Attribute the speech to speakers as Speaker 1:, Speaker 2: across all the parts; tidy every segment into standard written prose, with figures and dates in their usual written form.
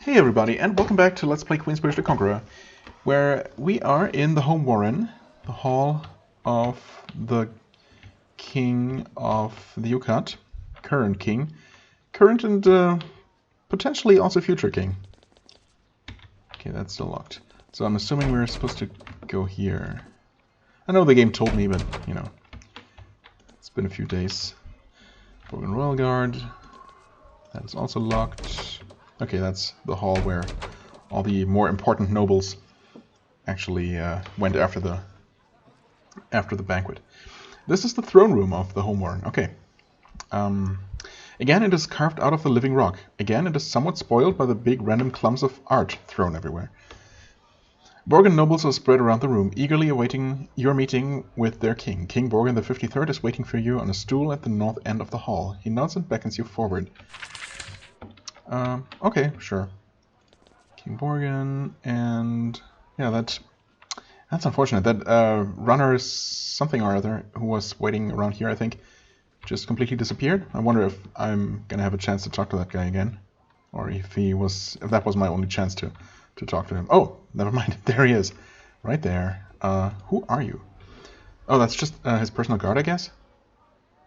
Speaker 1: Hey everybody, and welcome back to Let's Play Queensbridge the Conqueror, where we are in the home warren, the hall of the king of the Yucat, current and potentially also future king. Okay, that's still locked. So I'm assuming we're supposed to go here. I know the game told me, but, you know, it's been a few days. Broken Royal Guard, that is also locked. Okay, that's the hall where all the more important nobles actually went after the banquet. This is the throne room of the home warren. Okay. Again, it is carved out of the living rock. Again, it is somewhat spoiled by the big random clumps of art thrown everywhere. Borgen nobles are spread around the room, eagerly awaiting your meeting with their king. King Borgen the 53rd is waiting for you on a stool at the north end of the hall. He nods and beckons you forward. Okay, sure. King Borgen, and yeah, that's unfortunate. That runner something or other who was waiting around here, I think, just completely disappeared. I wonder if I'm gonna have a chance to talk to that guy again, or if that was my only chance to talk to him. Oh, never mind. There he is, right there. Who are you? Oh, that's just his personal guard, I guess.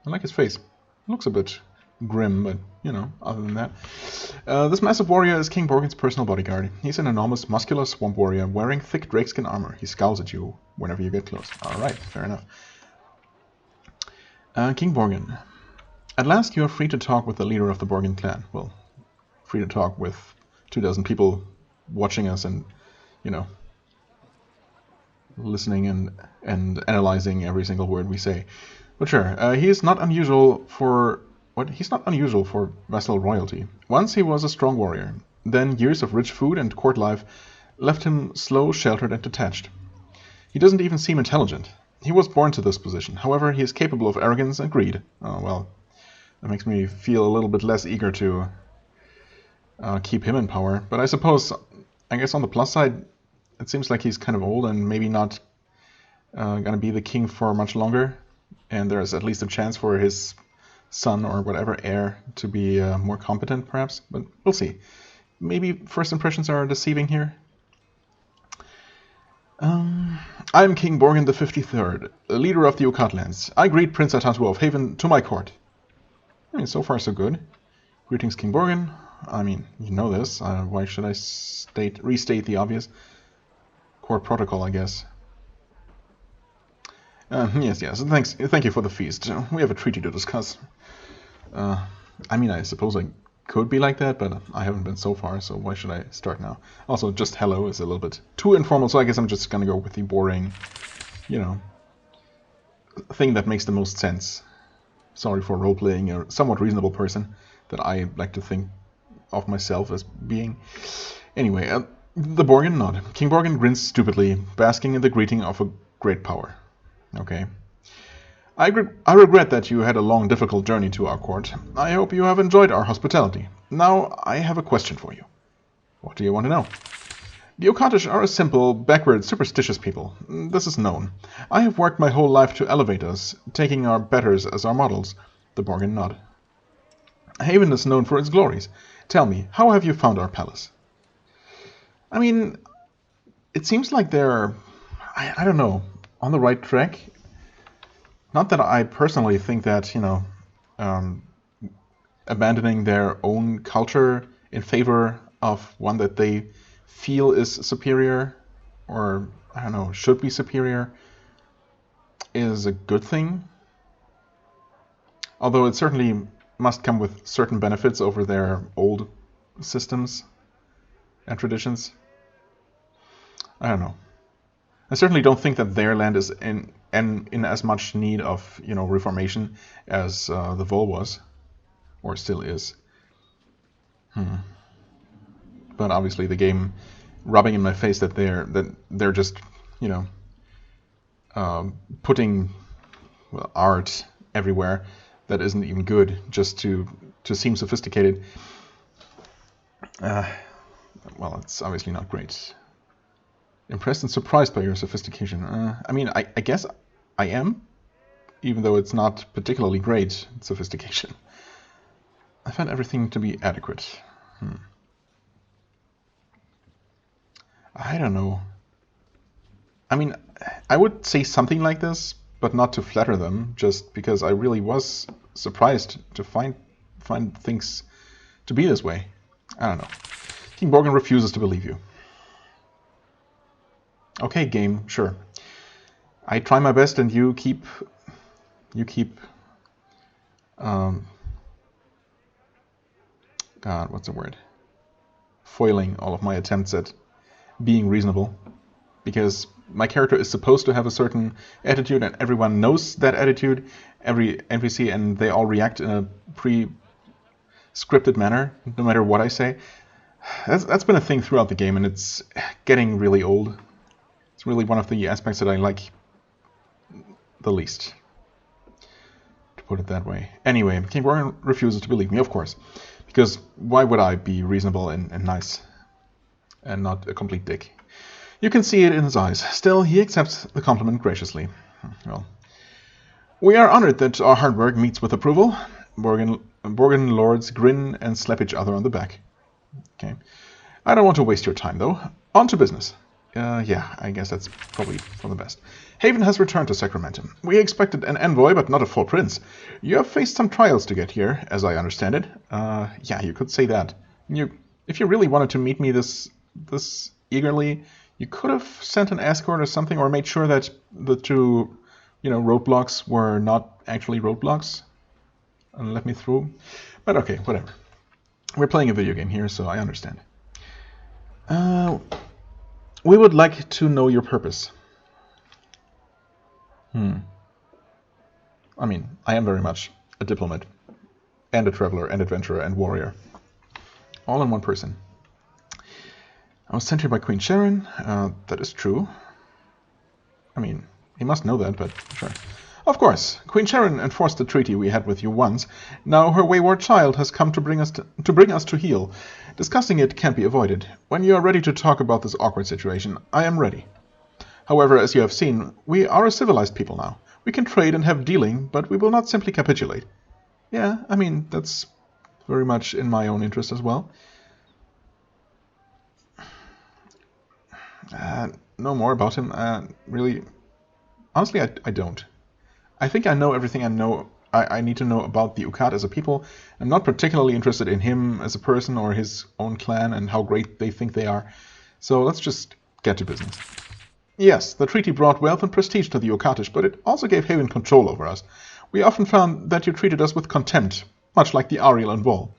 Speaker 1: I like his face. It looks a bit grim, but, you know, other than that. This massive warrior is King Borgen's personal bodyguard. He's an enormous, muscular swamp warrior wearing thick drakeskin armor. He scowls at you whenever you get close. Alright, fair enough. King Borgen. At last you are free to talk with the leader of the Borgen clan. Well, free to talk with 24 people watching us and, you know, listening and analyzing every single word we say. But sure, he is not unusual for... He's not unusual for vassal royalty. Once he was a strong warrior. Then years of rich food and court life left him slow, sheltered, and detached. He doesn't even seem intelligent. He was born to this position. However, he is capable of arrogance and greed. Oh, well, that makes me feel a little bit less eager to keep him in power. But I guess on the plus side, it seems like he's kind of old and maybe not gonna be the king for much longer. And there's at least a chance for his son or whatever heir to be more competent, perhaps, but we'll see. Maybe first impressions are deceiving here. I'm King Borgen the 53rd, leader of the Yucatlands. I greet Prince Atantuo of Haven to my court. I mean, so far so good. Greetings, King Borgen. I mean, you know this. Why should I restate the obvious? Court protocol, I guess. Yes. Thank you for the feast. We have a treaty to discuss. I mean, I suppose I could be like that, but I haven't been so far, so why should I start now? Also, just hello is a little bit too informal, so I guess I'm just gonna go with the boring, you know, thing that makes the most sense. Sorry for role-playing a somewhat reasonable person that I like to think of myself as being. Anyway, the Borgen nod. King Borgen grins stupidly, basking in the greeting of a great power. Okay. I regret that you had a long, difficult journey to our court. I hope you have enjoyed our hospitality. Now, I have a question for you. What do you want to know? The Yucatish are a simple, backward, superstitious people. This is known. I have worked my whole life to elevate us, taking our betters as our models. The Borgen nod. Haven is known for its glories. Tell me, how have you found our palace? I mean, it seems like they're, I don't know, on the right track. Not that I personally think that, you know, abandoning their own culture in favor of one that they feel is superior, or, I don't know, should be superior, is a good thing. Although it certainly must come with certain benefits over their old systems and traditions. I don't know. I certainly don't think that their land is in as much need of, you know, reformation as the Vol was, or still is. But obviously, the game rubbing in my face that they're just, you know, putting art everywhere that isn't even good just to seem sophisticated. Well, it's obviously not great. Impressed and surprised by your sophistication. I mean, I guess I am, even though it's not particularly great sophistication. I find everything to be adequate. I don't know. I mean, I would say something like this, but not to flatter them, just because I really was surprised to find things to be this way. I don't know. King Borgin refuses to believe you. Okay, game, sure. I try my best, and you keep God, what's the word? Foiling all of my attempts at being reasonable, because my character is supposed to have a certain attitude, and everyone knows that attitude, every NPC, and they all react in a pre-scripted manner, no matter what I say. That's been a thing throughout the game, and it's getting really old. It's really one of the aspects that I like the least, to put it that way. Anyway, King Borgin refuses to believe me, of course, because why would I be reasonable and nice and not a complete dick? You can see it in his eyes. Still, he accepts the compliment graciously. Well, we are honored that our hard work meets with approval. Borgin lords grin and slap each other on the back. Okay. I don't want to waste your time, though. On to business. Yeah, I guess that's probably for the best. Haven has returned to Sacramento. We expected an envoy, but not a full prince. You have faced some trials to get here, as I understand it. Yeah, you could say that. If you really wanted to meet me this eagerly, you could have sent an escort or something, or made sure that the two, roadblocks were not actually roadblocks and let me through. But okay, whatever. We're playing a video game here, so I understand. We would like to know your purpose. I mean, I am very much a diplomat, and a traveler, and adventurer, and warrior. All in one person. I was sent here by Queen Sharon. That is true. I mean, he must know that, but sure. Of course, Queen Sharon enforced the treaty we had with you once. Now her wayward child has come to bring us to heel. Discussing it can't be avoided. When you are ready to talk about this awkward situation, I am ready. However, as you have seen, we are a civilized people now. We can trade and have dealing, but we will not simply capitulate. Yeah, I mean, that's very much in my own interest as well. Know more about him? Really? Honestly, I don't. I think I know everything I need to know about the Ukat as a people. I'm not particularly interested in him as a person or his own clan and how great they think they are. So let's just get to business. Yes, the treaty brought wealth and prestige to the Ukatish, but it also gave Haven control over us. We often found that you treated us with contempt, much like the Ariel and Vol.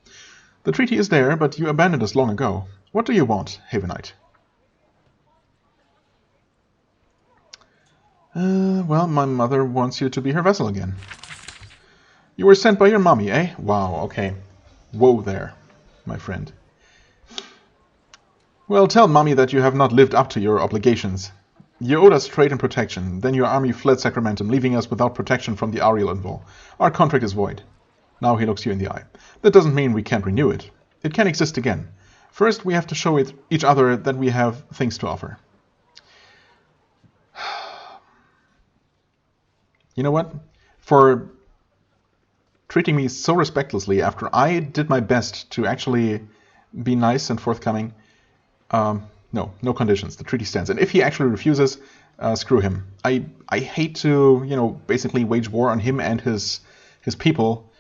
Speaker 1: The treaty is there, but you abandoned us long ago. What do you want, Havenite? Well, my mother wants you to be her vessel again. You were sent by your mommy, eh? Wow, okay. Whoa there, my friend. Well, tell mommy that you have not lived up to your obligations. You owed us trade and protection. Then your army fled Sacramentum, leaving us without protection from the Ariel and Vol. Our contract is void. Now he looks you in the eye. That doesn't mean we can't renew it. It can exist again. First, we have to show each other that we have things to offer. You know what? For treating me so respectlessly after I did my best to actually be nice and forthcoming, no conditions. The treaty stands. And if he actually refuses, screw him. I hate to, basically wage war on him and his people,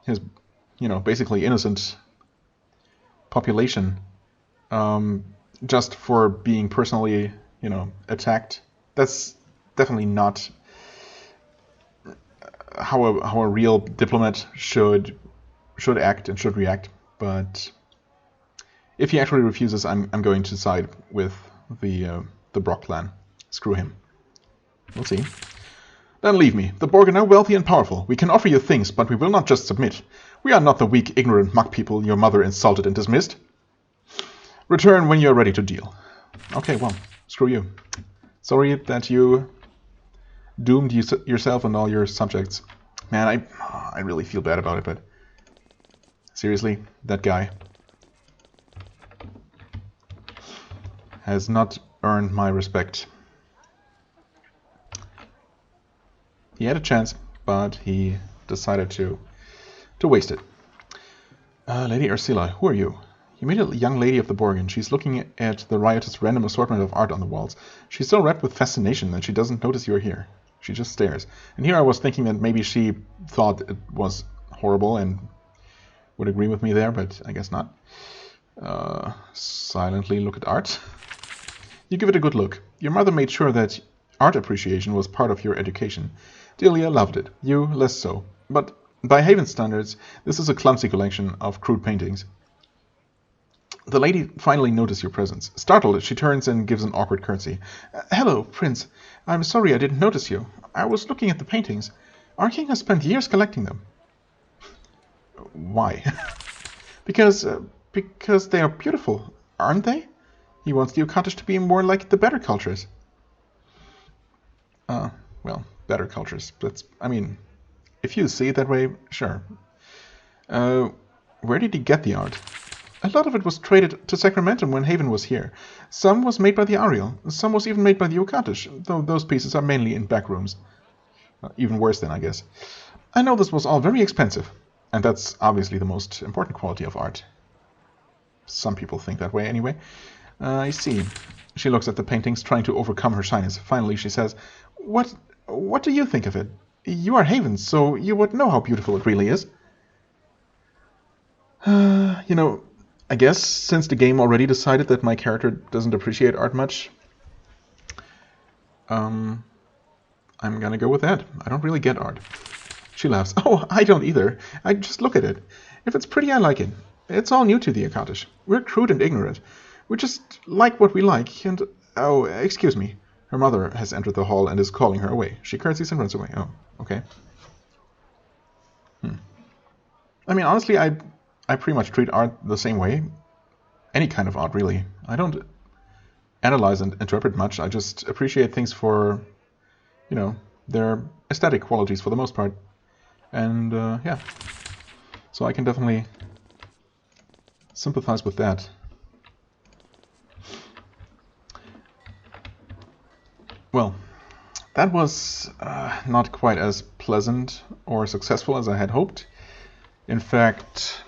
Speaker 1: his, basically innocent population, just for being personally, attacked. That's definitely not how a real diplomat should act and should react. But if he actually refuses, I'm going to side with the Brock clan. Screw him. We'll see. Then leave me. The Borgin are wealthy and powerful. We can offer you things, but we will not just submit. We are not the weak, ignorant muck people your mother insulted and dismissed. Return when you are ready to deal. Okay, well, screw you. Sorry that you doomed yourself and all your subjects. Man, I really feel bad about it, but seriously, that guy has not earned my respect. He had a chance, but he decided to waste it. Lady Ursula, who are you? You meet a young lady of the Borgin. She's looking at the riotous random assortment of art on the walls. She's so wrapped with fascination that she doesn't notice you're here. She just stares. And here I was thinking that maybe she thought it was horrible and would agree with me there, but I guess not. Silently look at art. You give it a good look. Your mother made sure that art appreciation was part of your education. Delia loved it. You, less so. But by Haven standards, this is a clumsy collection of crude paintings. The lady finally noticed your presence. Startled, she turns and gives an awkward curtsy. Hello, Prince. I'm sorry I didn't notice you. I was looking at the paintings. Our king has spent years collecting them. Why? Because they are beautiful, aren't they? He wants the Accompany to be more like the better cultures. Well, better cultures. If you see it that way, sure. Where did he get the art? A lot of it was traded to Sacramento when Haven was here. Some was made by the Ariel. Some was even made by the Accompany, though those pieces are mainly in back rooms. Even worse then, I guess. I know this was all very expensive, and that's obviously the most important quality of art. Some people think that way anyway. I see. She looks at the paintings, trying to overcome her shyness. Finally, she says, What do you think of it? You are Haven, so you would know how beautiful it really is. I guess since the game already decided that my character doesn't appreciate art much, I'm gonna go with that. I don't really get art. She laughs. Oh, I don't either. I just look at it. If it's pretty, I like it. It's all new to the Accompany. We're crude and ignorant. We just like what we like, and... Oh, excuse me. Her mother has entered the hall and is calling her away. She curtsies and runs away. Oh, okay. Honestly, I pretty much treat art the same way. Any kind of art, really. I don't analyze and interpret much. I just appreciate things for, their aesthetic qualities for the most part. And, yeah. So I can definitely sympathize with that. Well, that was not quite as pleasant or successful as I had hoped. In fact,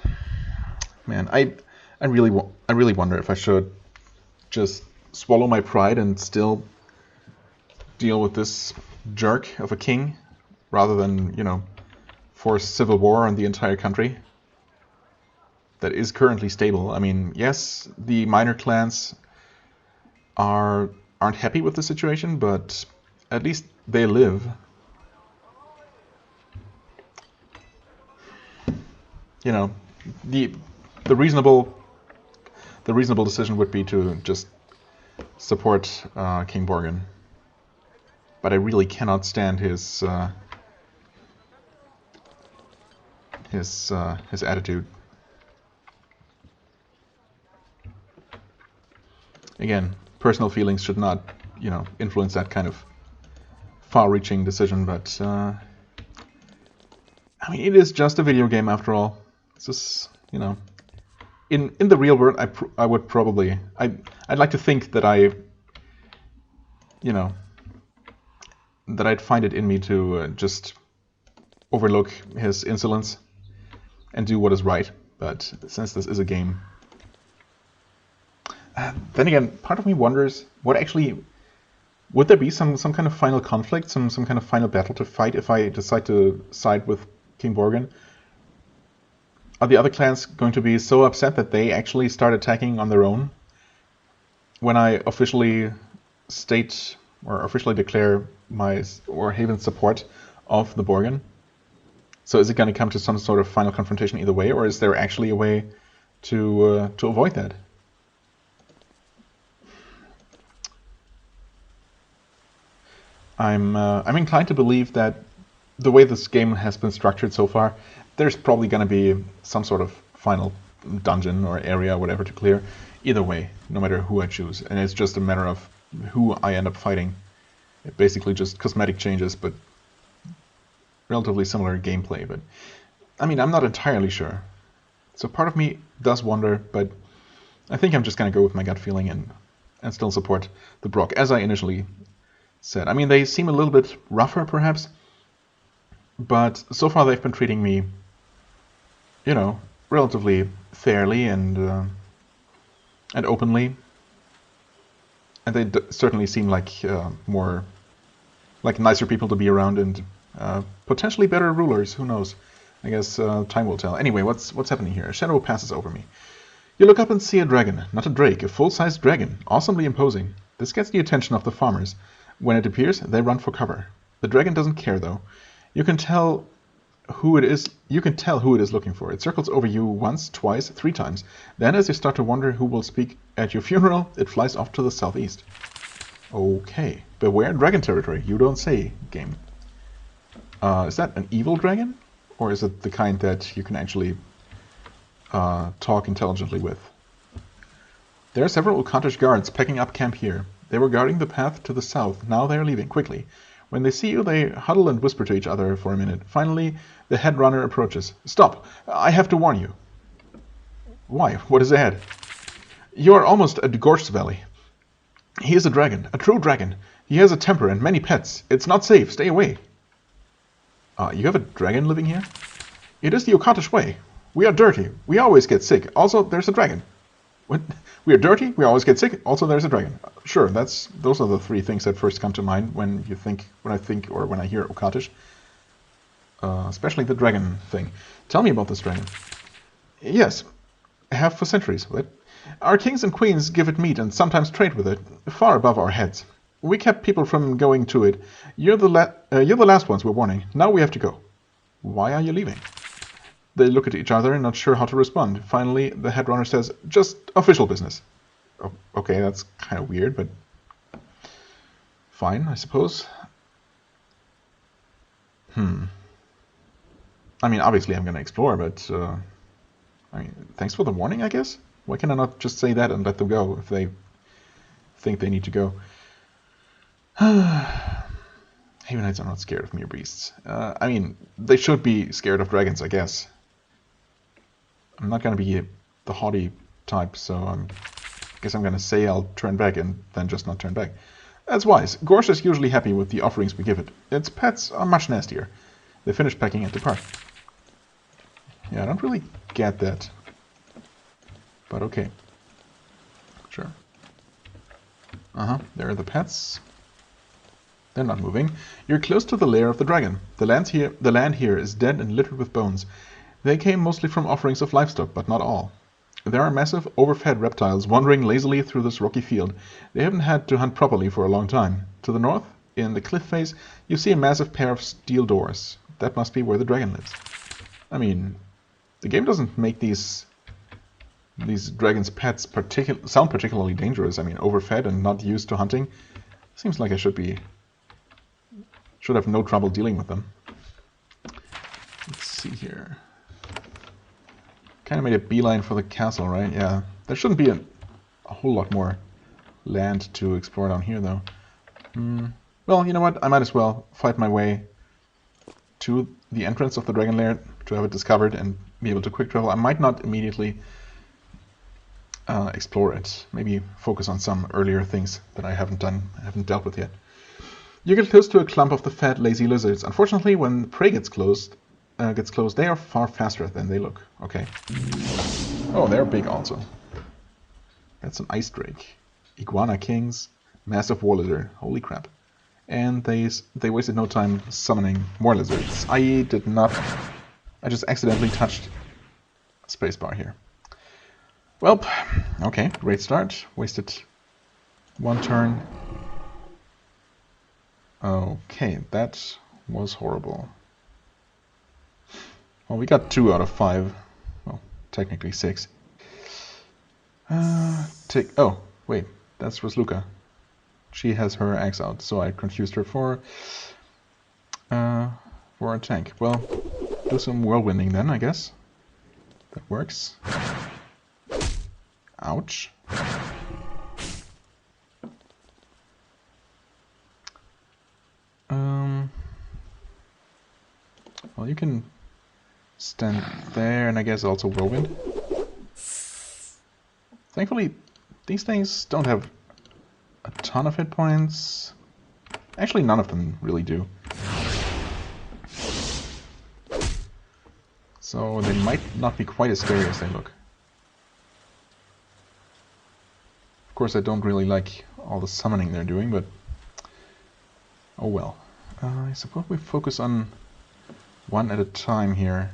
Speaker 1: man, I really wonder if I should just swallow my pride and still deal with this jerk of a king, rather than, force civil war on the entire country that is currently stable. Yes, the minor clans aren't happy with the situation, but at least they live. The reasonable decision would be to just support King Borgin, but I really cannot stand his attitude. Again, personal feelings should not, influence that kind of far-reaching decision, but it is just a video game after all. It's just, in the real world, I would probably, I'd like to think that that I'd find it in me to just overlook his insolence and do what is right. But since this is a game, then again, part of me wonders what actually would there be some kind of final conflict, some kind of final battle to fight if I decide to side with King Borgin? Are the other clans going to be so upset that they actually start attacking on their own when I officially state or officially declare Haven's support of the Borgin? So is it going to come to some sort of final confrontation either way, or is there actually a way to avoid that? I'm inclined to believe that the way this game has been structured so far, there's probably going to be some sort of final dungeon or area, whatever, to clear. Either way, no matter who I choose. And it's just a matter of who I end up fighting. Basically just cosmetic changes, but relatively similar gameplay. But I'm not entirely sure. So part of me does wonder, but I think I'm just going to go with my gut feeling and still support the Brock, as I initially said. They seem a little bit rougher, perhaps, but so far they've been treating me, relatively fairly, and and openly. And they certainly seem like more like nicer people to be around and potentially better rulers. Who knows? I guess time will tell. Anyway, what's happening here? A shadow passes over me. You look up and see a dragon, not a drake, a full-sized dragon, awesomely imposing. This gets the attention of the farmers. When it appears, they run for cover. The dragon doesn't care, though. You can tell who it is looking for. It circles over you once, twice, 3 times. Then, as you start to wonder who will speak at your funeral, it flies off to the southeast. Okay. Beware dragon territory. You don't say, game. Is that an evil dragon? Or is it the kind that you can actually talk intelligently with? There are several Acantish guards packing up camp here. They were guarding the path to the south. Now they are leaving, quickly. When they see you, they huddle and whisper to each other for a minute. Finally, the head runner approaches. Stop! I have to warn you. Why? What is ahead? You are almost at Gorge's Valley. He is a dragon, a true dragon. He has a temper and many pets. It's not safe. Stay away. You have a dragon living here? It is the Acantish way. We are dirty. We always get sick. Also, there's a dragon. What? We are dirty. We always get sick. Also, there's a dragon. Sure, those are the 3 things that first come to mind when I hear Acantish. Especially the dragon thing. Tell me about this dragon. Yes, have for centuries. What? Our kings and queens give it meat and sometimes trade with it, far above our heads. We kept people from going to it. You're the last ones we're warning. Now we have to go. Why are you leaving? They look at each other, not sure how to respond. Finally, the headrunner says, just official business. Oh, okay, that's kind of weird, but fine, I suppose. I mean, obviously I'm going to explore, but I mean, thanks for the warning, I guess? Why can I not just say that and let them go if they think they need to go? Havenites are not scared of mere beasts. I mean, they should be scared of dragons, I guess. I'm not going to be the haughty type, so I guess I'm going to say I'll turn back and then just not turn back. That's wise. Gorge is usually happy with the offerings we give it. Its pets are much nastier. They finish packing and depart. Yeah, I don't really get that. But okay. Sure. There are the pets. They're not moving. You're close to the lair of the dragon. The land here is dead and littered with bones. They came mostly from offerings of livestock, but not all. There are massive, overfed reptiles wandering lazily through this rocky field. They haven't had to hunt properly for a long time. To the north, in the cliff face, you see a massive pair of steel doors. That must be where the dragon lives. I mean, the game doesn't make these dragons' pets sound particularly dangerous. I mean, overfed and not used to hunting. Seems like I should have no trouble dealing with them. Let's see here. Kind of made a beeline for the castle, right? Yeah. There shouldn't be a whole lot more land to explore down here, though. Well, you know what? I might as well fight my way to the entrance of the dragon lair to have it discovered and be able to quick travel. I might not immediately explore it. Maybe focus on some earlier things that I haven't dealt with yet. You get close to a clump of the fat, lazy lizards. Unfortunately, when prey gets close, they are far faster than they look. Okay. Oh, they're big also. That's an ice drake. Iguana kings, massive war lizard. Holy crap. And they wasted no time summoning more lizards. I just accidentally touched spacebar here. Well, okay, great start. Wasted 1 turn. Okay, that was horrible. Well, we got 2 out of 5. Well, technically 6. Oh, wait, that's Rusluka. She has her axe out, so I confused her for a tank. Well, do some whirlwinding then, I guess. That works. Ouch. Well, you can stand there, and I guess also whirlwind. Thankfully, these things don't have a ton of hit points. Actually, none of them really do. So they might not be quite as scary as they look. course, I don't really like all the summoning they're doing, but oh well. I suppose we focus on one at a time here.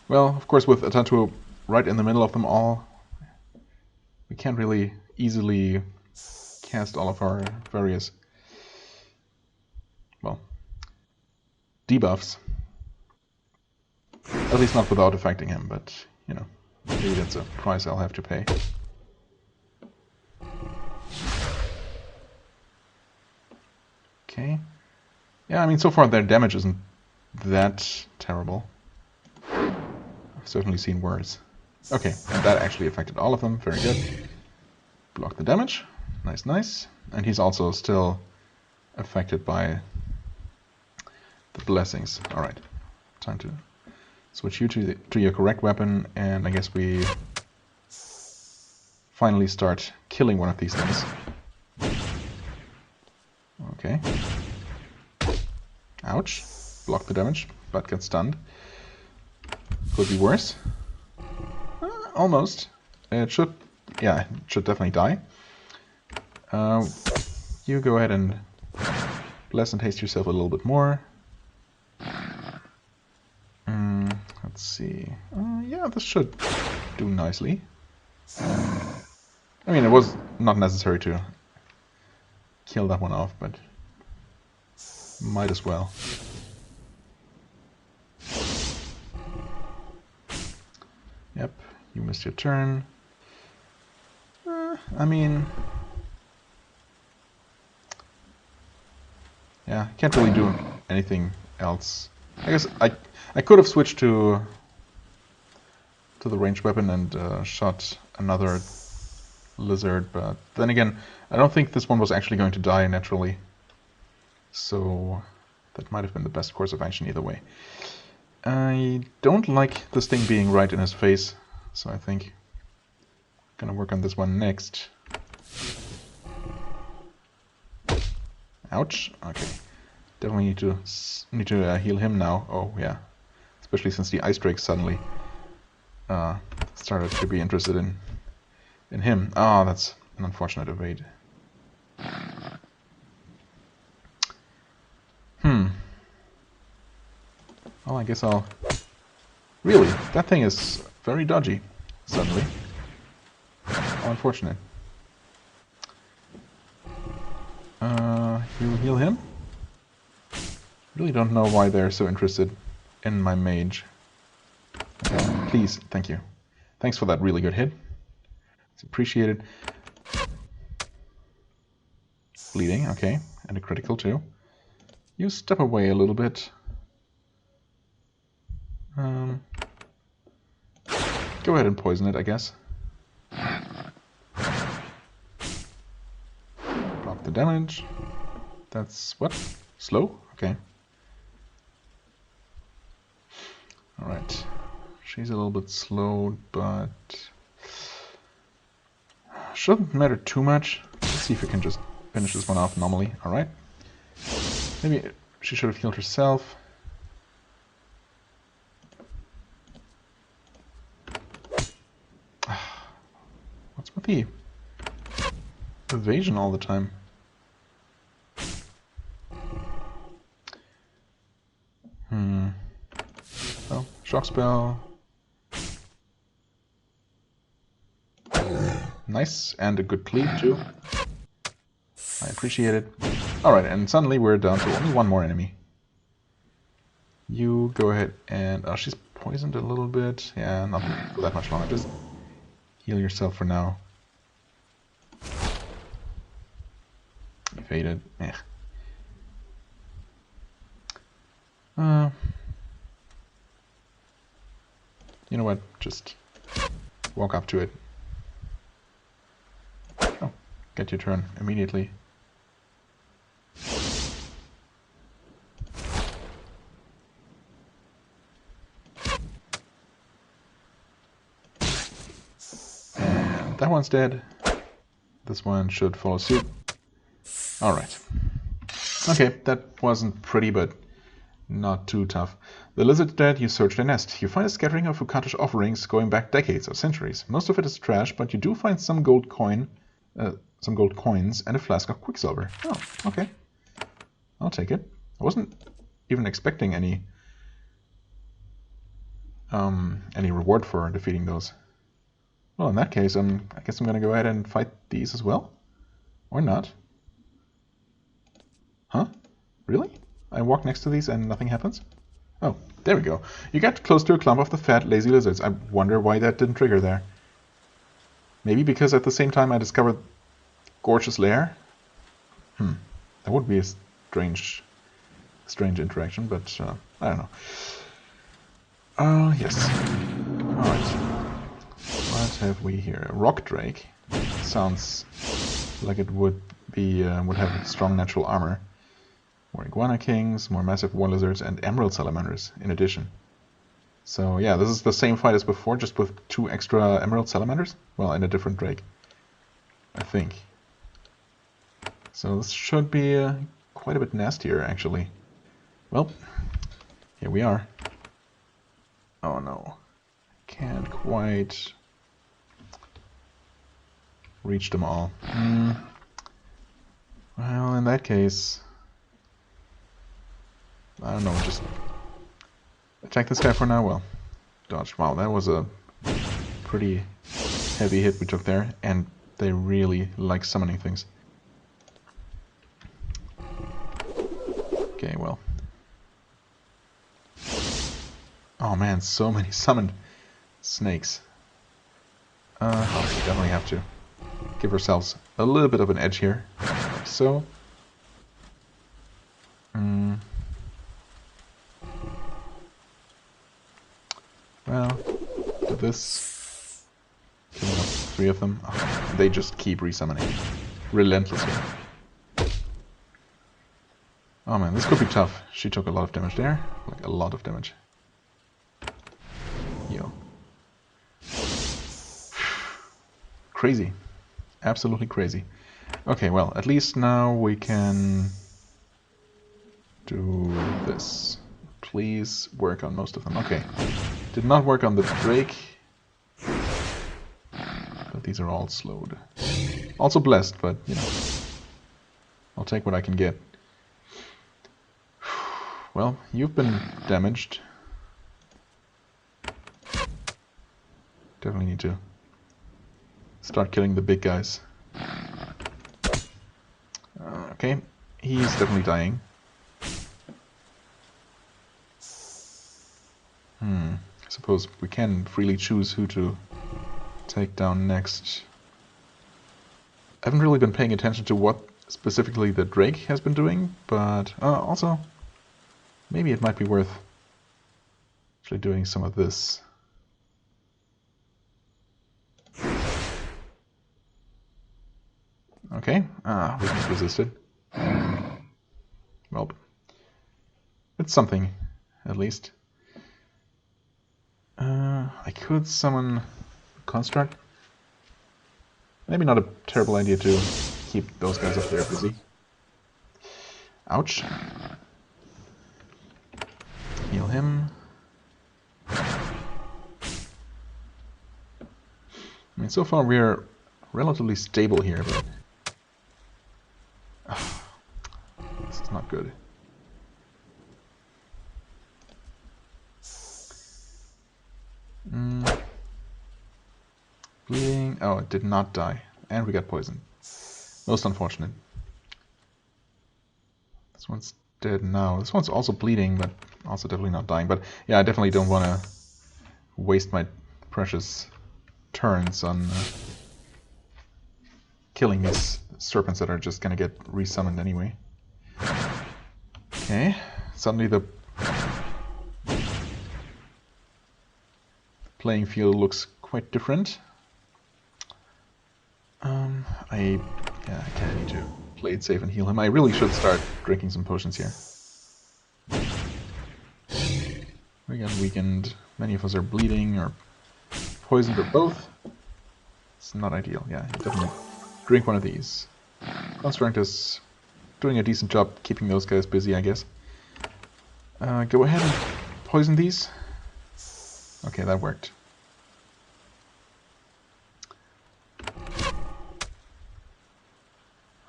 Speaker 1: Well, of course, with Atantuo right in the middle of them all, we can't really easily cast all of our various, well, debuffs. At least not without affecting him, but, you know, maybe that's a price I'll have to pay. Okay. Yeah, I mean, so far their damage isn't that terrible. I've certainly seen worse. Okay, and that actually affected all of them. Very good. Block the damage. Nice, nice. And he's also still affected by the blessings. Alright, time to switch you to your correct weapon, and I guess we finally start killing one of these things. Okay. Ouch. Block the damage, but get stunned. Could be worse. Almost. It should, yeah, it should definitely die. You go ahead and bless and haste yourself a little bit more. Let's see. Yeah, this should do nicely. I mean, it was not necessary to kill that one off, but might as well. Yep, you missed your turn. I mean, yeah, can't really do anything else. I guess I could have switched to the ranged weapon and shot another lizard, but then again, I don't think this one was actually going to die naturally. So that might have been the best course of action either way. I don't like this thing being right in his face, so I think I'm gonna work on this one next. Ouch. Okay. Definitely need to heal him now. Oh yeah, especially since the ice drake suddenly started to be interested in him. Ah, that's an unfortunate evade. Well, I guess I'll... Really? That thing is very dodgy, suddenly. How unfortunate. You heal him? Really don't know why they're so interested in my mage. Please, thank you. Thanks for that really good hit. It's appreciated. Bleeding, okay. And a critical too. You step away a little bit. Go ahead and poison it, I guess. Block the damage. That's what? Slow? Okay. Alright. She's a little bit slow, but shouldn't matter too much. Let's see if we can just finish this one off normally. Alright. Maybe she should have healed herself. What's with the evasion all the time? Oh, shock spell. Nice, and a good cleave too. I appreciate it. Alright, and suddenly we're down to only one more enemy. You go ahead and... Oh, she's poisoned a little bit. Yeah, not for that much longer. Just heal yourself for now. Evaded. Eh. You know what? Just walk up to it. Oh, get your turn immediately. And that one's dead. This one should follow suit. Alright. Okay, that wasn't pretty, but not too tough. The lizard's dead, you search their nest. You find a scattering of Macintosh offerings going back decades or centuries. Most of it is trash, but you do find some gold coins and a flask of quicksilver. Oh, okay. I'll take it. I wasn't even expecting any reward for defeating those. Well, in that case, I guess I'm gonna go ahead and fight these as well? Or not? Huh? Really? I walk next to these and nothing happens? Oh, there we go. You get close to a clump of the fat, lazy lizards. I wonder why that didn't trigger there. Maybe because at the same time I discovered Gorge's lair? That would be a strange interaction, but I don't know. Yes. Alright. What have we here? A rock drake. Sounds like it would have strong natural armor. More iguana kings, more massive war lizards, and emerald salamanders in addition. So yeah, this is the same fight as before, just with 2 extra emerald salamanders. Well, and a different drake, I think. So this should be quite a bit nastier, actually. Well, here we are. Oh no, can't quite reach them all. Well, in that case, I don't know, just attack this guy for now. Well, dodge. Wow, that was a pretty heavy hit we took there, and they really like summoning things. Okay, well. Oh man, so many summoned snakes. We definitely have to give ourselves a little bit of an edge here. Like so. Well, do this. Killing up 3 of them. Oh, they just keep resummoning. Relentlessly. Oh man, this could be tough. She took a lot of damage there. Like a lot of damage. Yo. Crazy. Absolutely crazy. Okay, well, at least now we can do this. Please work on most of them. Okay. Did not work on the drake. But these are all slowed. Also blessed, but, you know. I'll take what I can get. Well, you've been damaged. Definitely need to start killing the big guys. Okay, he's definitely dying. I suppose we can freely choose who to take down next. I haven't really been paying attention to what specifically the drake has been doing, but also maybe it might be worth actually doing some of this. Okay, we just resisted. Well, it's something, at least. I could summon Construct. Maybe not a terrible idea to keep those guys up there busy. Ouch. Heal him. I mean, so far we're relatively stable here, but this is not good. Bleeding. Oh, it did not die. And we got poisoned. Most unfortunate. This one's dead now. This one's also bleeding, but also definitely not dying. But yeah, I definitely don't want to waste my precious turns on killing these serpents that are just gonna get resummoned anyway. Okay, suddenly the playing field looks quite different. I kind of need to play it safe and heal him. I really should start drinking some potions here. We got weakened. Many of us are bleeding or poisoned or both. It's not ideal. Yeah, definitely drink one of these. Construct is doing a decent job keeping those guys busy, I guess. Go ahead and poison these. Okay, that worked.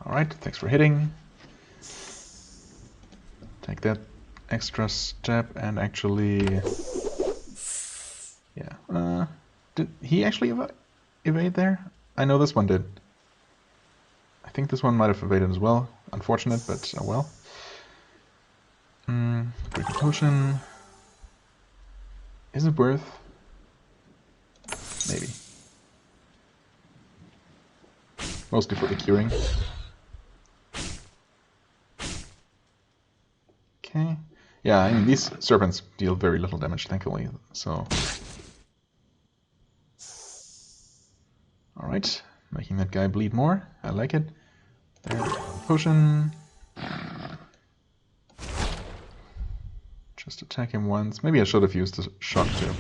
Speaker 1: Alright, thanks for hitting. Take that extra step and actually... Yeah. Did he actually evade there? I know this one did. I think this one might have evaded as well. Unfortunate, but oh well. Drinking potion. Is it worth? Maybe. Mostly for the curing. Okay. Yeah, I mean, these serpents deal very little damage, thankfully, so... Alright, making that guy bleed more. I like it. There, potion. Just attack him once. Maybe I should have used the shock to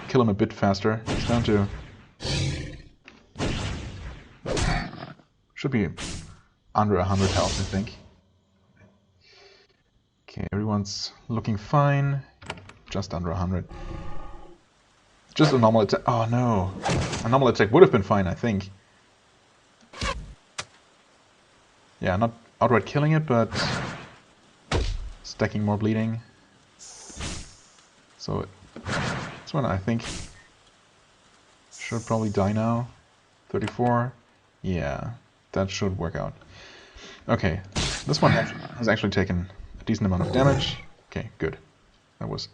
Speaker 1: kill him a bit faster. He's down to... Should be under 100 health, I think. Okay, everyone's looking fine. Just under 100. Just a normal attack. Oh no. A normal attack would have been fine, I think. Yeah, not outright killing it, but stacking more bleeding. So this one I think should probably die now. 34. Yeah, that should work out. Okay, this one has actually taken a decent amount of damage. Okay, good. That was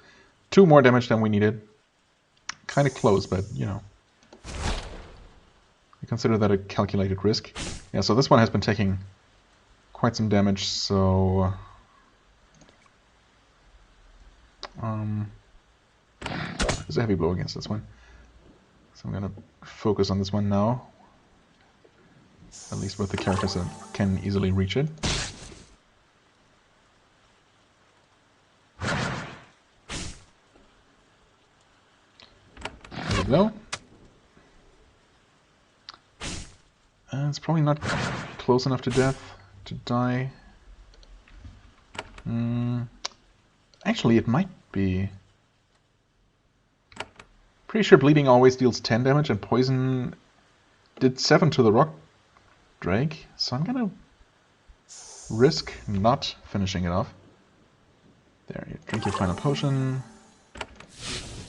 Speaker 1: 2 more damage than we needed. Kind of close, but you know. I consider that a calculated risk. Yeah, so this one has been taking quite some damage, so... there's a heavy blow against this one. So I'm gonna focus on this one now. At least with the characters that can easily reach it. There we go. It's probably not close enough to death to die. Actually, it might be. Pretty sure bleeding always deals 10 damage and poison did 7 to the rock drake. So I'm gonna risk not finishing it off. There, you drink your final potion.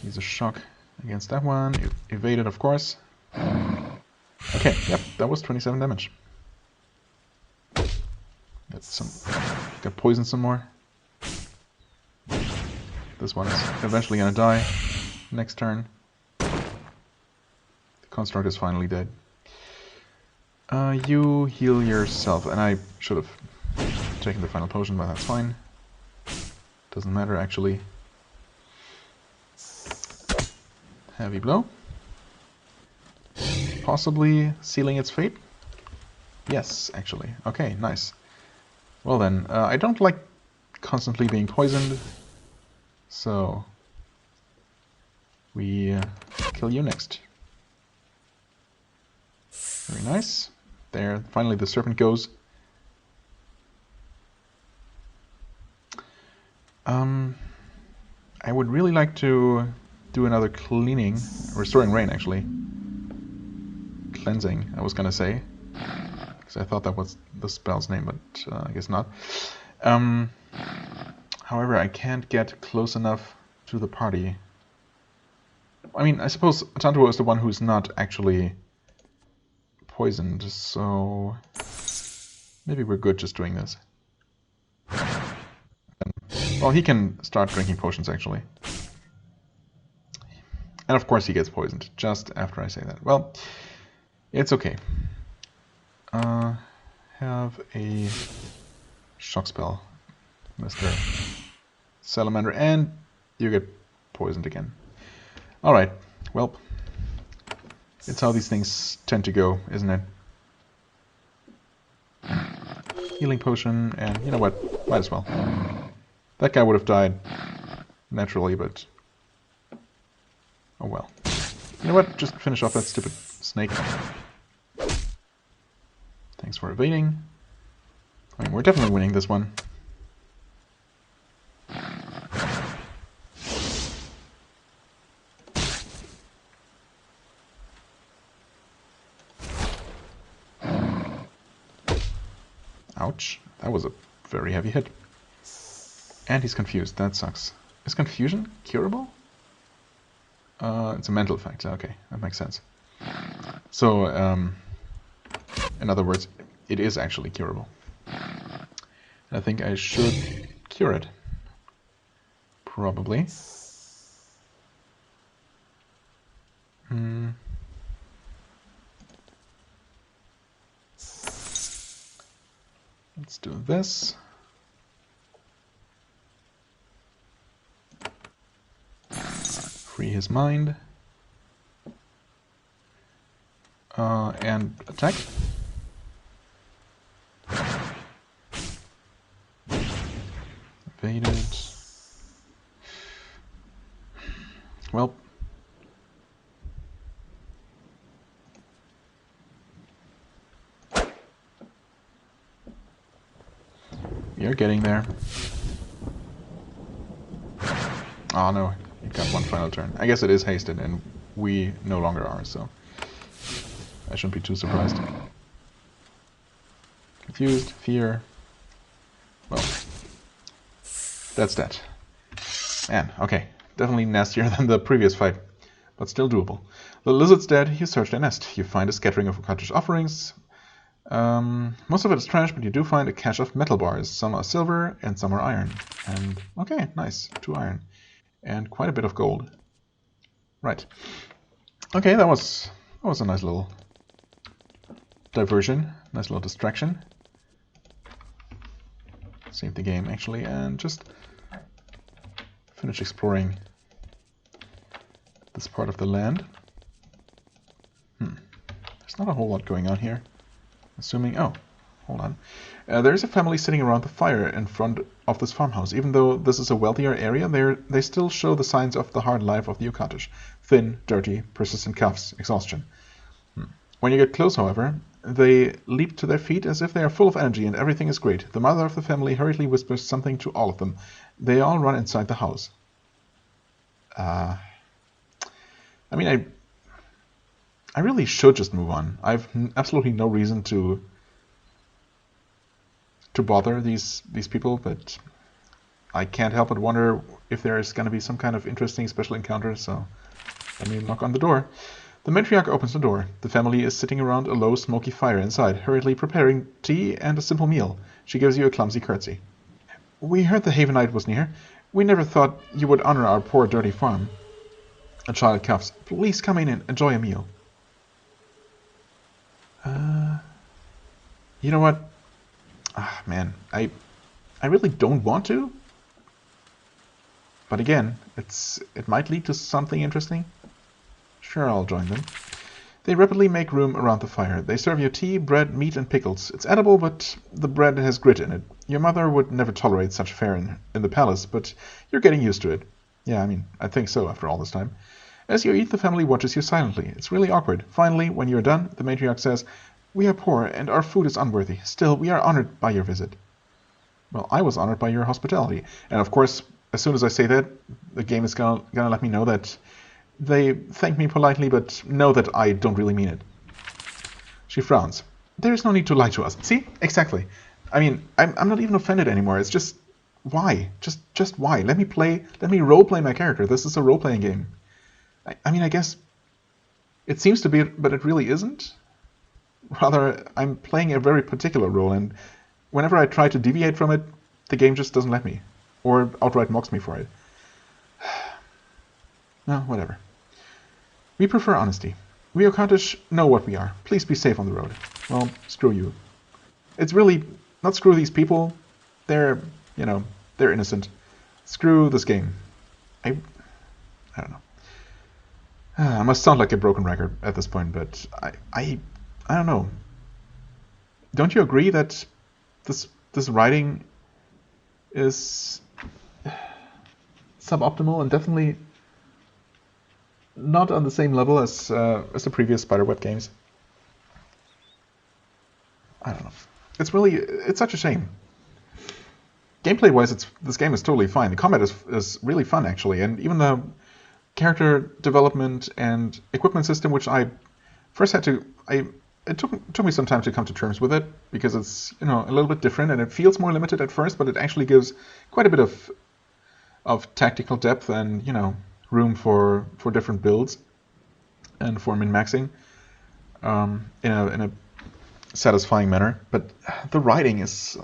Speaker 1: Use a shock against that one. You evaded, of course. Okay, yep, that was 27 damage. Got poisoned some more. This one is eventually gonna die next turn. The construct is finally dead. You heal yourself, and I should have taken the final potion, but that's fine. Doesn't matter actually. Heavy blow. Possibly sealing its fate? Yes, actually. Okay, nice. Well then, I don't like constantly being poisoned, so we kill you next. Very nice. There, finally the serpent goes. I would really like to do another cleaning, restoring rain actually. Cleansing, I was gonna say, because I thought that was the spell's name, but I guess not. However, I can't get close enough to the party. I mean, I suppose Atantuo is the one who's not actually poisoned, so maybe we're good just doing this. Well, he can start drinking potions actually. And of course he gets poisoned, just after I say that. Well, it's okay. Have a shock spell, Mr. Salamander, and you get poisoned again. Alright, well, it's how these things tend to go, isn't it? Healing potion, and you know what, might as well. That guy would have died naturally, but oh well. You know what, just finish off that stupid snake. Thanks for evading. I mean, we're definitely winning this one. Ouch. That was a very heavy hit. And he's confused. That sucks. Is confusion curable? It's a mental factor. Okay, that makes sense. So, in other words, it is actually curable. I think I should cure it. Probably. Let's do this. Free his mind. And attack. Evaded. Well. We are getting there. Oh no, you got one final turn. I guess it is hasted and we no longer are, so I shouldn't be too surprised. Confused, fear. Well, that's that. Man, okay. Definitely nastier than the previous fight, but still doable. The lizard's dead, you search their nest. You find a scattering of cottage offerings. Most of it is trash, but you do find a cache of metal bars. Some are silver and some are iron. And okay, nice. 2 iron. And quite a bit of gold. Right. Okay, that was a nice little diversion. Nice little distraction. Save the game actually and just finish exploring this part of the land. There's not a whole lot going on here. Assuming, oh, hold on. There is a family sitting around the fire in front of this farmhouse. Even though this is a wealthier area, they still show the signs of the hard life of the cottage. Thin, dirty, persistent coughs, exhaustion. When you get close, however, they leap to their feet as if they are full of energy and everything is great. The mother of the family hurriedly whispers something to all of them. They all run inside the house. I mean, I really should just move on. I've absolutely no reason to bother these people, but I can't help but wonder if there's going to be some kind of interesting special encounter, so let me knock on the door. The matriarch opens the door. The family is sitting around a low, smoky fire inside, hurriedly preparing tea and a simple meal. She gives you a clumsy curtsy. We heard the Havenite was near. We never thought you would honor our poor, dirty farm. A child coughs. Please come in and enjoy a meal. You know what? Ah, man, I really don't want to. But again, it might lead to something interesting. Sure, I'll join them. They rapidly make room around the fire. They serve you tea, bread, meat, and pickles. It's edible, but the bread has grit in it. Your mother would never tolerate such fare in the palace, but you're getting used to it. Yeah, I mean, I think so after all this time. As you eat, the family watches you silently. It's really awkward. Finally, when you're done, the matriarch says, "We are poor, and our food is unworthy. Still, we are honored by your visit." Well, I was honored by your hospitality. And of course, as soon as I say that, the game is gonna let me know that they thank me politely, but know that I don't really mean it. She frowns. There is no need to lie to us. See? Exactly. I mean, I'm not even offended anymore. It's just, why? Just why? Let me roleplay my character. This is a role-playing game. I mean, I guess it seems to be, but it really isn't. Rather, I'm playing a very particular role, and whenever I try to deviate from it, the game just doesn't let me. Or outright mocks me for it. No, whatever. We prefer honesty. We Okantish know what we are. Please be safe on the road. Well, screw you. It's really not screw these people. They're, they're innocent. Screw this game. I don't know. I must sound like a broken record at this point, but I don't know. Don't you agree that this writing is suboptimal and definitely not on the same level as the previous Spiderweb games? I don't know. It's such a shame. Gameplay-wise, this game is totally fine. The combat is really fun, actually, and even the character development and equipment system, which I first had to... it took me some time to come to terms with it, because it's, you know, a little bit different, and it feels more limited at first, but it actually gives quite a bit of tactical depth and, you know, room for different builds and for min-maxing in a satisfying manner. But the writing is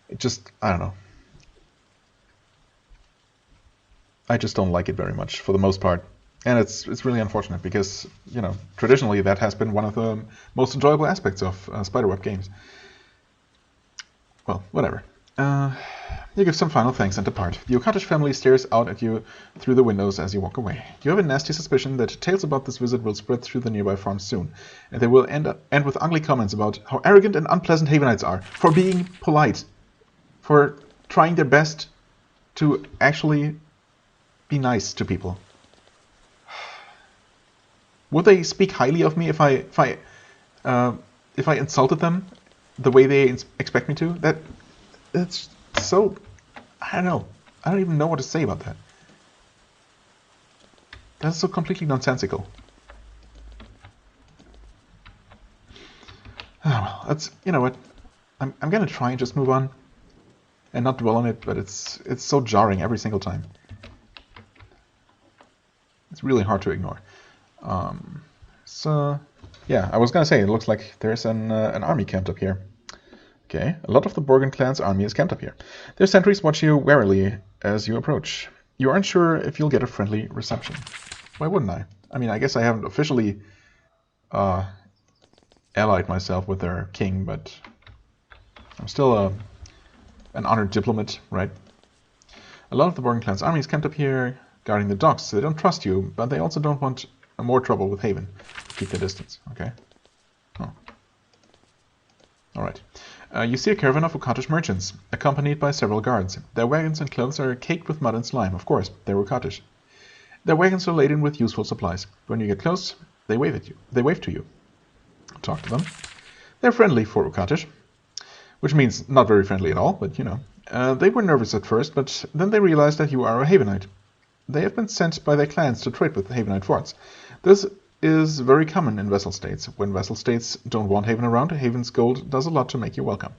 Speaker 1: it just, I don't know. I just don't like it very much for the most part. And it's really unfortunate, because, you know, traditionally that has been one of the most enjoyable aspects of Spiderweb games. Well, whatever. You give some final thanks and depart. The Ocottish family stares out at you through the windows as you walk away. You have a nasty suspicion that tales about this visit will spread through the nearby farms soon, and they will end with ugly comments about how arrogant and unpleasant Havenites are, for being polite, for trying their best to actually be nice to people. Would they speak highly of me if I insulted them the way they expect me to? It's so, I don't know. I don't even know what to say about that. That's so completely nonsensical. Oh well, that's, you know what? I'm gonna try and just move on and not dwell on it, but it's so jarring every single time. It's really hard to ignore. So yeah, I was gonna say, it looks like there's an army camped up here. Okay, a lot of the Borgen clan's army is camped up here. Their sentries watch you warily as you approach. You aren't sure if you'll get a friendly reception. Why wouldn't I? I mean, I guess I haven't officially allied myself with their king, but I'm still an honored diplomat, right? A lot of the Borgen clan's army is camped up here, guarding the docks. They don't trust you, but they also don't want more trouble with Haven. Keep their distance, okay? Oh. Alright. You see a caravan of Ocottish merchants, accompanied by several guards. Their wagons and clothes are caked with mud and slime. Of course, they're Ocottish. Their wagons are laden with useful supplies. When you get close, they wave at you. They wave to you. Talk to them. They're friendly for Ocottish, which means not very friendly at all, but you know. They were nervous at first, but then they realized that you are a Havenite. They have been sent by their clans to trade with Havenite forts. This is very common in vassal states. When vassal states don't want Haven around, Haven's gold does a lot to make you welcome.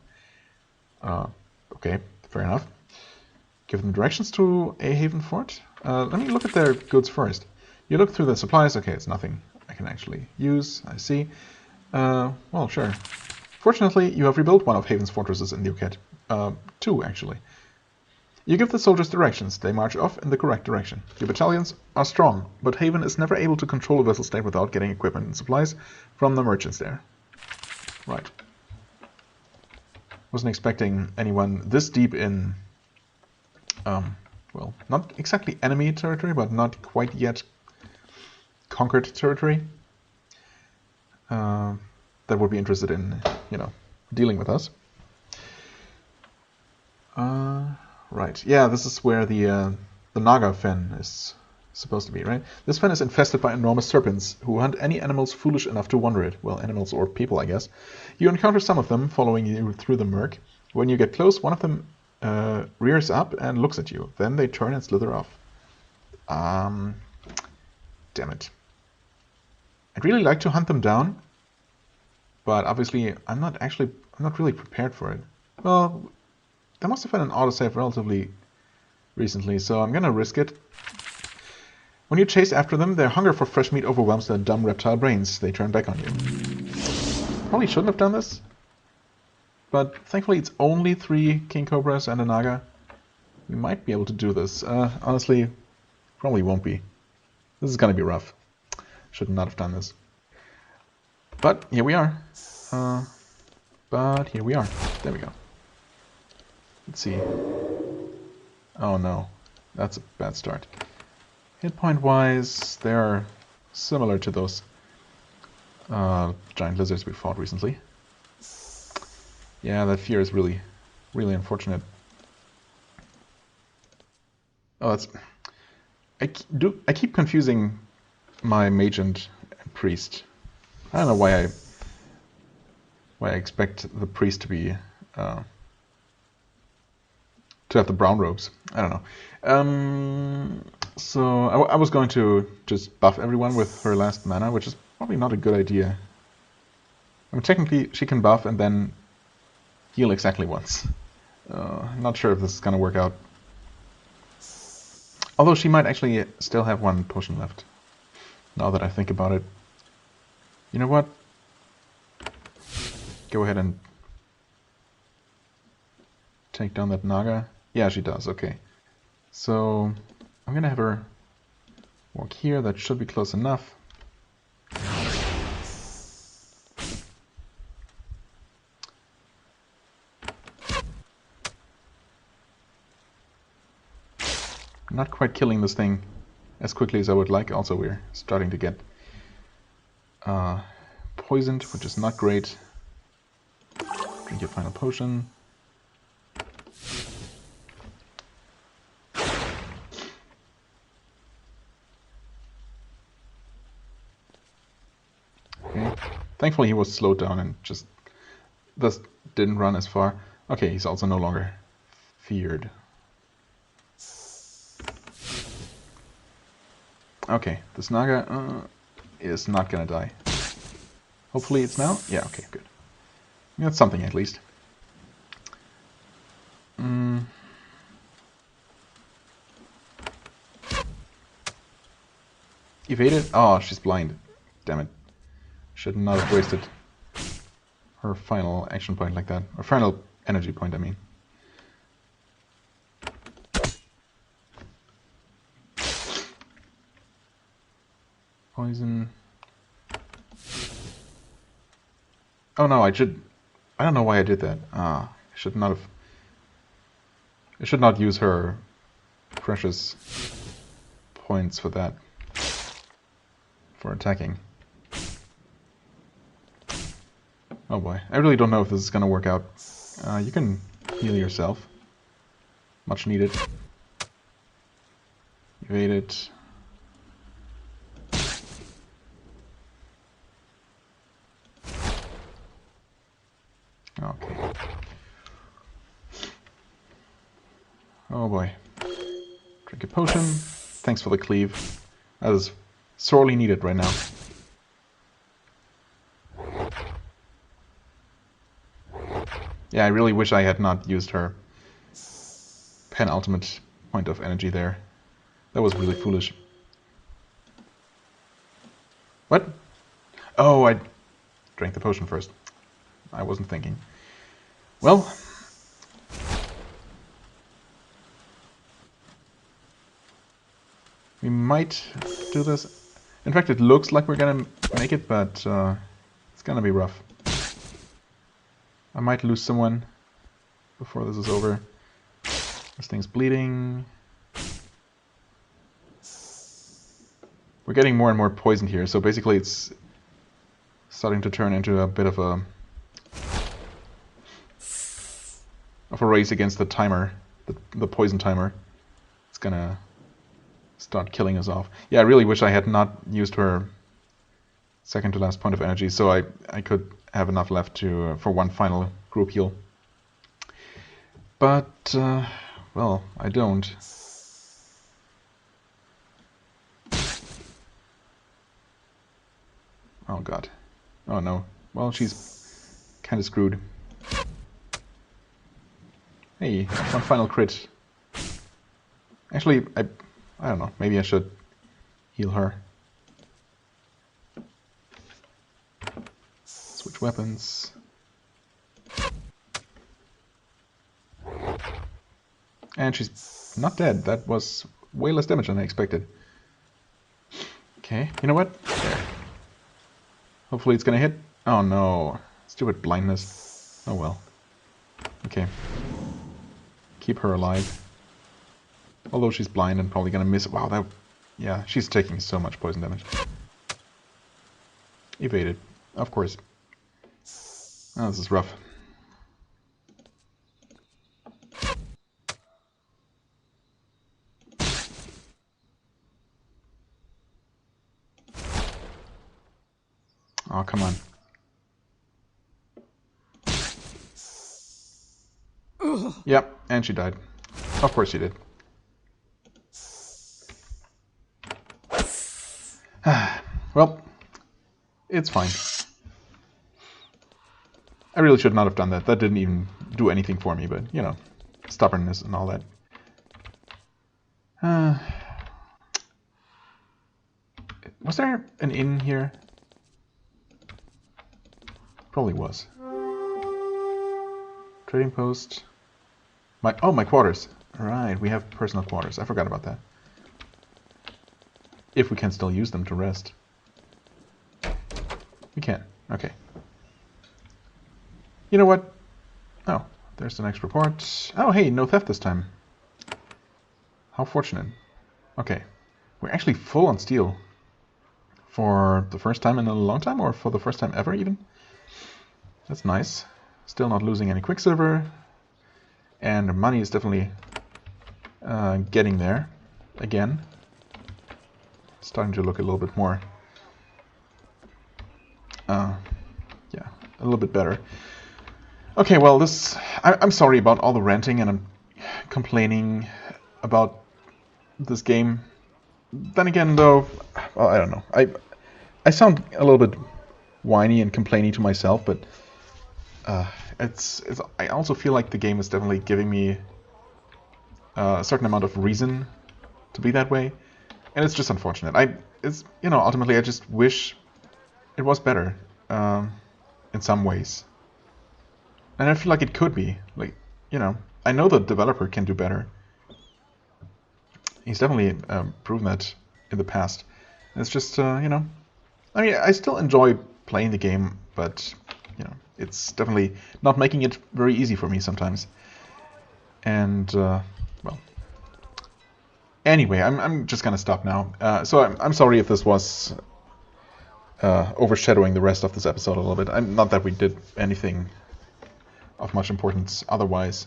Speaker 1: Okay, fair enough. Give them directions to a Haven fort. Let me look at their goods first. You look through the supplies. Okay, it's nothing I can actually use. I see. Well, sure. Fortunately, you have rebuilt one of Haven's fortresses in the Uket. Two, actually. You give the soldiers directions. They march off in the correct direction. Your battalions are strong, but Haven is never able to control a vassal state without getting equipment and supplies from the merchants there. Right. Wasn't expecting anyone this deep in, well, not exactly enemy territory, but not quite yet conquered territory. That would be interested in, you know, dealing with us. Right. Yeah, this is where the Naga fen is supposed to be, right? This fen is infested by enormous serpents who hunt any animals foolish enough to wander it. Well, animals or people, I guess. You encounter some of them following you through the murk. When you get close, one of them rears up and looks at you. Then they turn and slither off. Damn it. I'd really like to hunt them down, but obviously I'm not really prepared for it. Well, there must have been an autosave relatively recently, so I'm gonna risk it. When you chase after them, their hunger for fresh meat overwhelms their dumb reptile brains. They turn back on you. Probably shouldn't have done this, but thankfully it's only 3 King Cobras and a Naga. We might be able to do this. Honestly, probably won't be. This is gonna be rough. Should not have done this. But here we are. There we go. Let's see. Oh no, that's a bad start. Hit point wise, they're similar to those giant lizards we fought recently. Yeah, that fear is really, really unfortunate. Oh, that's. I keep confusing my mage and priest. I don't know why I expect the priest to be. To have the brown robes. I don't know. So I was going to just buff everyone with her last mana, which is probably not a good idea. I mean, technically she can buff and then heal exactly once. Not sure if this is gonna work out. Although she might actually still have one potion left. Now that I think about it. You know what? Go ahead and take down that Naga. Yeah, she does, okay. So I'm gonna have her walk here, that should be close enough. Not quite killing this thing as quickly as I would like. Also, we're starting to get poisoned, which is not great. Drink your final potion. Okay. Thankfully he was slowed down and just thus didn't run as far. Okay, he's also no longer feared. Okay, this Naga is not gonna die. Hopefully it's now? Yeah, okay, good. That's something at least. Evaded? Oh, she's blind. Damn it. Should not have wasted her final action point like that. Or final energy point, I mean. Poison. Oh no, I don't know why I did that. I should not have. I should not use her precious points for that. For attacking. Oh boy, I really don't know if this is gonna work out. You can heal yourself. Much needed. Evade it. Okay. Oh boy. Drink a potion. Thanks for the cleave. That is sorely needed right now. Yeah, I really wish I had not used her penultimate point of energy there. That was really foolish. What? Oh, I drank the potion first. I wasn't thinking. Well, we might do this. In fact, it looks like we're gonna make it, but it's gonna be rough. I might lose someone before this is over. This thing's bleeding. We're getting more and more poisoned here, so basically it's starting to turn into a bit of a race against the timer, the poison timer. It's gonna start killing us off. Yeah, I really wish I had not used her second to last point of energy, so I could have enough left to for one final group heal. But well, I don't. Oh god. Oh no. Well, she's kind of screwed. Hey, one final crit. Actually, I don't know. Maybe I should heal her. Switch weapons. And she's not dead. That was way less damage than I expected. Okay, you know what? There. Hopefully it's gonna hit. Oh no. Stupid blindness. Oh well. Okay. Keep her alive. Although she's blind and probably gonna miss. Wow, that. Yeah, she's taking so much poison damage. Evaded. Of course. Oh, this is rough. Oh, come on. Yep, and she died. Of course she did. Well, it's fine. I really should not have done that. That didn't even do anything for me, but, you know, stubbornness and all that. Was there an inn here? Probably was. Trading post. My quarters. Right, we have personal quarters. I forgot about that. If we can still use them to rest. We can. Okay. You know what? Oh, there's the next report. Oh, hey, no theft this time. How fortunate. Okay. We're actually full on steel. For the first time in a long time, or for the first time ever even. That's nice. Still not losing any Quicksilver. And the money is definitely getting there again. Starting to look a little bit more, yeah, a little bit better. Okay, well, I'm sorry about all the ranting and I'm complaining about this game. Then again, though, well, I don't know. I sound a little bit whiny and complainy to myself, but I also feel like the game is definitely giving me a certain amount of reason to be that way, and it's just unfortunate. Ultimately, I just wish it was better in some ways, and I feel like it could be. Like, I know the developer can do better. He's definitely proven that in the past. And it's just, I mean, I still enjoy playing the game, but it's definitely not making it very easy for me sometimes. And well, anyway, I'm just gonna stop now. So I'm sorry if this was overshadowing the rest of this episode a little bit. Not that we did anything of much importance otherwise.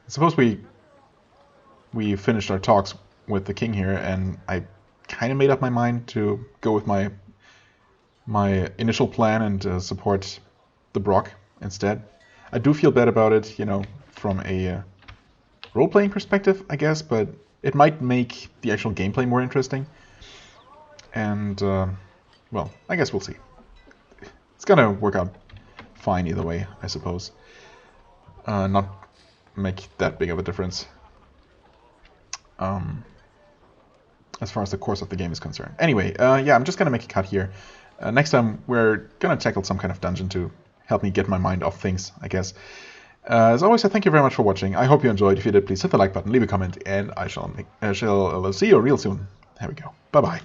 Speaker 1: I suppose we finished our talks with the king here, and I kind of made up my mind to go with my initial plan and support the Brock instead. I do feel bad about it, from a role-playing perspective, I guess, but it might make the actual gameplay more interesting. And, well, I guess we'll see. It's gonna work out fine either way, I suppose. Not make that big of a difference. As far as the course of the game is concerned. Anyway, yeah, I'm just gonna make a cut here. Next time we're gonna tackle some kind of dungeon to help me get my mind off things, I guess. As always, I thank you very much for watching. I hope you enjoyed. If you did, please hit the like button, leave a comment, and I shall see you real soon. There we go. Bye-bye.